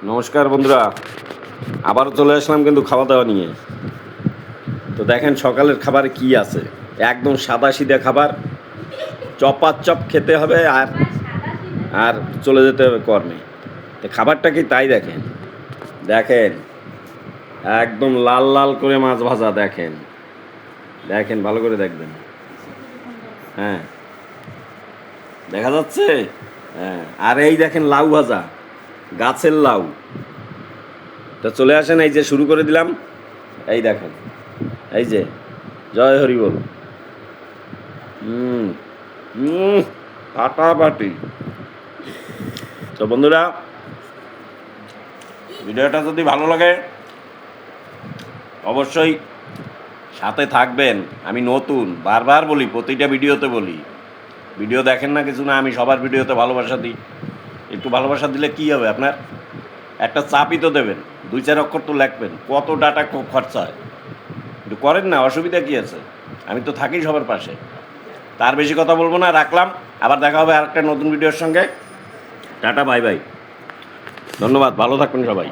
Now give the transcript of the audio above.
নমস্কার বন্ধুরা, আবারও চলে আসলাম কিন্তু খাওয়া দাওয়া নিয়ে। তো দেখেন সকালের খাবারে কি আছে, একদম সাদা সিধা খাবার, চপাচপ খেতে হবে আর আর চলে যেতে হবে কর্মে। তো খাবারটা কি তাই দেখেন, দেখেন একদম লাল লাল করে মাছ ভাজা, দেখেন দেখেন ভালো করে দেখবেন। হ্যাঁ, দেখা যাচ্ছে। হ্যাঁ, আর এই দেখেন লাউ ভাজা, গাছের লাউ। তো চলে আসেন, এই যে শুরু করে দিলাম। এই দেখেন, এই যে জয় হরি বল। হুম হুম ফাটাফাটি। তো বন্ধুরা, ভিডিওটা যদি ভালো লাগে অবশ্যই সাথে থাকবেন। আমি নতুন, বারবার বলি, প্রতিটা ভিডিওতে বলি, ভিডিও দেখেন না কিছু না, আমি সবার ভিডিওতে ভালোবাসা দিই। একটু ভালোবাসা দিলে কি হবে আপনার, একটা চাপই তো দেবেন, 2-4 অক্ষর তো লিখবেন, কত ডাটা খরচা হয়, একটু করেন না, অসুবিধা কী আছে? আমি তো থাকি সবার পাশে। তার বেশি কথা বলবো না, রাখলাম। আবার দেখা হবে আরেকটা নতুন ভিডিওর সঙ্গে। টাটা, বাই বাই, ধন্যবাদ, ভালো থাকবেন সবাই।